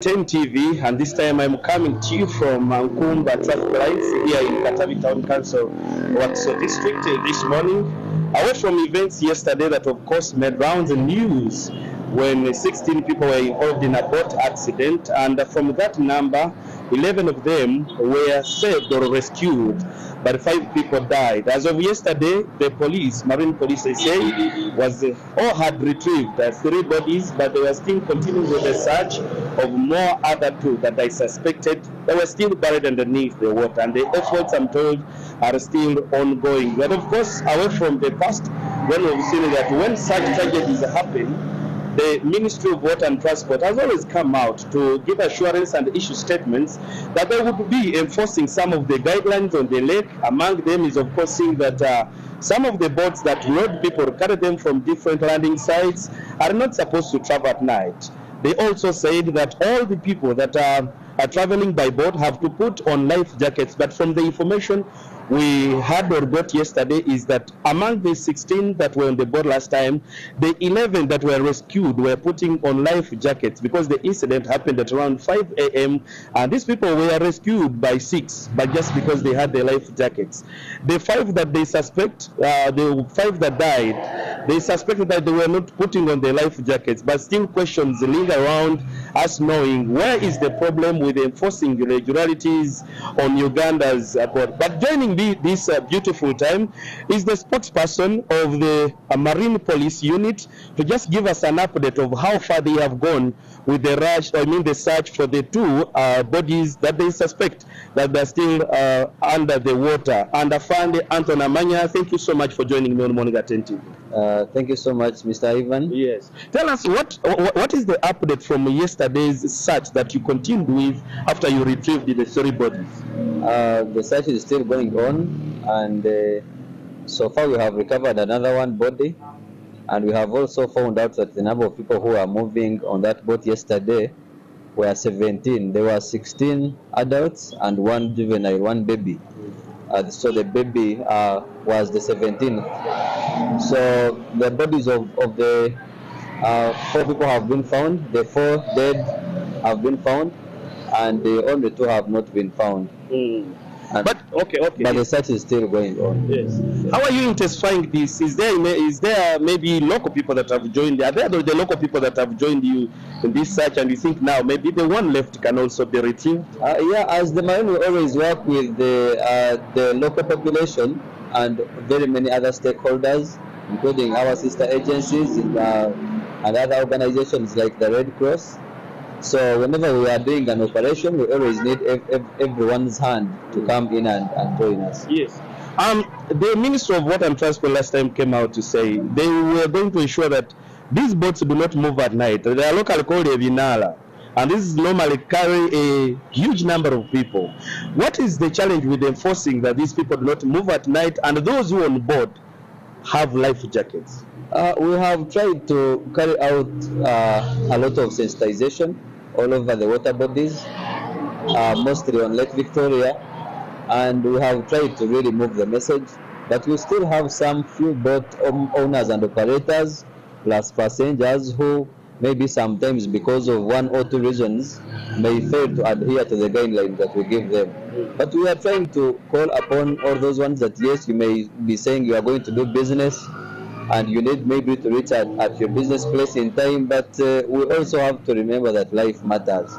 10 TV, and this time I'm coming to you from Nkumba traffic lights here in Katavi Town Council, Watso District this morning. Away from events yesterday that of course made rounds in news when 16 people were involved in a boat accident, and from that number 11 of them were saved or rescued, but 5 people died. As of yesterday, the police, Marine Police, they say, all had retrieved 3 bodies, but they were still continuing with the search of more other 2 that they suspected they were still buried underneath the water, and the efforts, I'm told, are still ongoing. But of course, away from the past, when we've seen that when such tragedies happen, the Ministry of Water and Transport has always come out to give assurance and issue statements that they would be enforcing some of the guidelines on the lake. Among them is, of course, seeing that some of the boats that load people, carry them from different landing sites, are not supposed to travel at night. They also said that all the people that are traveling by boat have to put on life jackets. But from the information we had or got yesterday is that among the 16 that were on the boat last time, the 11 that were rescued were putting on life jackets because the incident happened at around 5 a.m. and these people were rescued by 6, but just because they had the life jackets. The 5 that they suspect, the 5 that died, they suspected that they were not putting on the life jackets, but still questions linger around us knowing where is the problem with enforcing irregularities on Uganda's boat. But joining this beautiful time is the spokesperson of the Marine Police unit to just give us an update of how far they have gone with the search for the 2 bodies that they suspect that they're still under the water. And Afande Anton Amanya, thank you so much for joining me on Morning at 10 TV. Thank you so much, Mr. Ivan. Yes. Tell us what is the update from yesterday's search that you continued with after you retrieved the 3 bodies? The search is still going on, and so far we have recovered another 1 body, and we have also found out that the number of people who are moving on that boat yesterday were 17. There were 16 adults and 1 juvenile, 1 baby. So the baby was the 17th. So the bodies of the 4 people have been found. The 4 dead have been found, and the only 2 have not been found. But the search is still going on. Yes. How are you intensifying this? Is there maybe local people that have joined? Are there the local people that have joined you in this search, and you think now maybe the 1 left can also be retrieved? Yeah, as the Marine, we always work with the local population and very many other stakeholders, including our sister agencies and other organizations like the Red Cross. So whenever we are doing an operation, we always need everyone's hand to come in and join us. Yes. The Minister of Water and Transport last time came out to say they were going to ensure that these boats do not move at night. They are locally called a Vinala, and this normally carry a huge number of people. What is the challenge with enforcing that these people do not move at night, and those who are on board have life jackets? We have tried to carry out a lot of sensitization all over the water bodies, mostly on Lake Victoria, and we have tried to really move the message. But we still have some few boat owners and operators, plus passengers, who maybe sometimes because of 1 or 2 reasons may fail to adhere to the guidelines that we give them. But we are trying to call upon all those ones that yes, you may be saying you are going to do business and you need maybe to reach at your business place in time, but we also have to remember that life matters.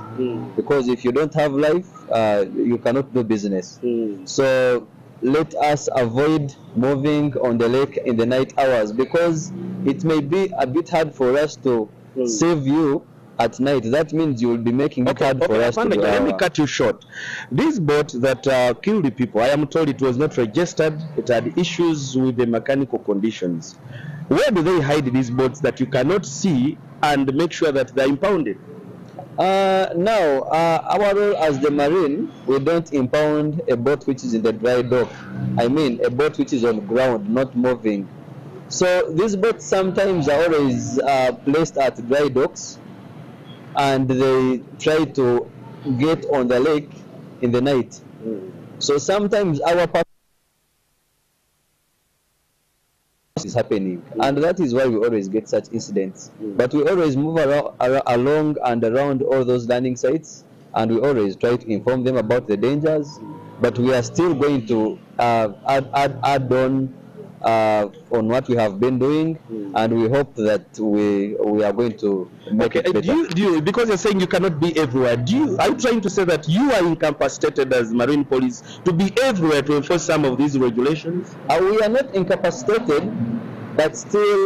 Because if you don't have life, you cannot do business. So let us avoid moving on the lake in the night hours, because it may be a bit hard for us to save you at night. That means you will be making it hard for us to do. Let me cut you short. This boat that killed the people, I am told it was not registered. It had issues with the mechanical conditions. Where do they hide these boats that you cannot see and make sure that they're impounded? Now, our role as the Marine, we don't impound a boat which is in the dry dock. I mean, a boat which is on ground, not moving. So these boats sometimes are always placed at dry docks, and they try to get on the lake in the night. So sometimes our is happening, and that is why we always get such incidents. But we always move along and around all those landing sites, and we always try to inform them about the dangers. But we are still going to add on what we have been doing, and we hope that we are going to make it better. Do you, because you're saying you cannot be everywhere, are you trying to say that you are incapacitated as Marine Police to be everywhere to enforce some of these regulations? We are not incapacitated, but still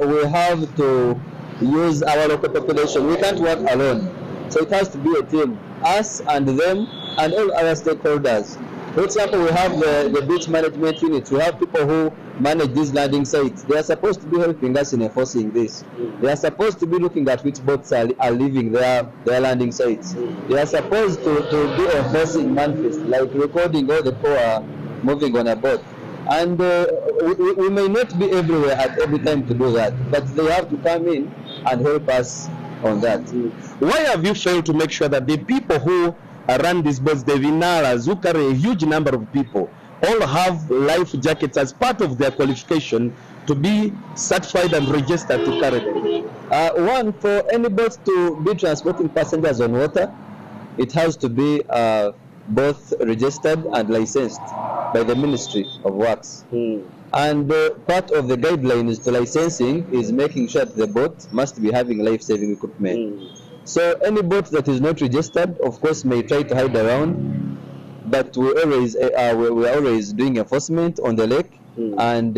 we have to use our local population. We can't work alone, so it has to be a team, us and them and all other stakeholders. For example, we have the beach management unit. We have people who manage these landing sites. They are supposed to be helping us in enforcing this. They are supposed to be looking at which boats are leaving their landing sites. They are supposed to be enforcing manifest, like recording all the people are moving on a boat. And we may not be everywhere at every time to do that, but they have to come in and help us on that. Why have you failed to make sure that the people who run these boats, the Vinaras, who carry a huge number of people, all have life jackets as part of their qualification to be certified and registered to carry them? One, for any boat to be transporting passengers on water, it has to be both registered and licensed by the Ministry of Works. And part of the guidelines to licensing is making sure that the boat must be having life-saving equipment. So any boat that is not registered, of course, may try to hide around, but we are always doing enforcement on the lake, and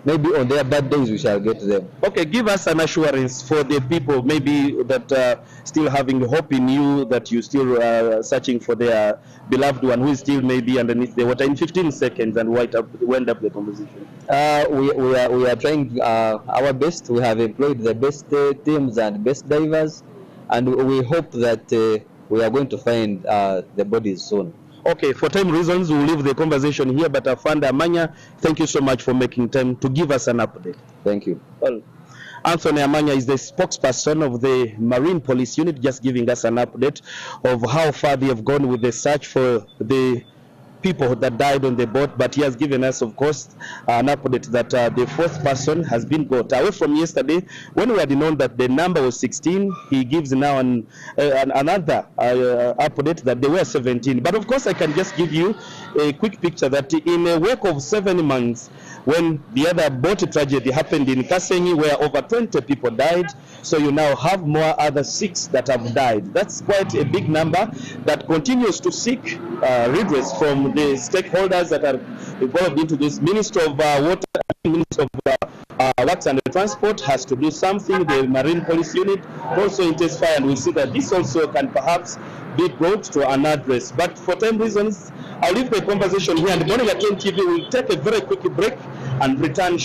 maybe on their bad days we shall get them. Okay, give us an assurance for the people maybe that are still having hope in you, that you still are searching for their beloved one who is still maybe underneath the water, in 15 seconds, and wind up the conversation. We are trying our best. We have employed the best teams and best divers, and we hope that we are going to find the bodies soon. Okay, for time reasons, we'll leave the conversation here, but Afande Amanya, thank you so much for making time to give us an update. Thank you. Well, Anthony Amanya is the spokesperson of the Marine Police Unit, just giving us an update of how far they have gone with the search for the people that died on the boat, but he has given us, of course, an update that the fourth person has been got away from yesterday. When we had known that the number was 16, he gives now another update that there were 17. But of course, I can just give you a quick picture that in a wake of 7 months, when the other boat tragedy happened in Kasenyi, where over 20 people died, so you now have more other 6 that have died. That's quite a big number that continues to seek redress from the stakeholders that are involved into this. Ministry of Water, Ministry of Works and Transport has to do something. The Marine Police Unit also intensify, and we see that this also can perhaps be brought to an address. But for time reasons, I'll leave the conversation here, and Morning at 10 TV will take a very quick break and return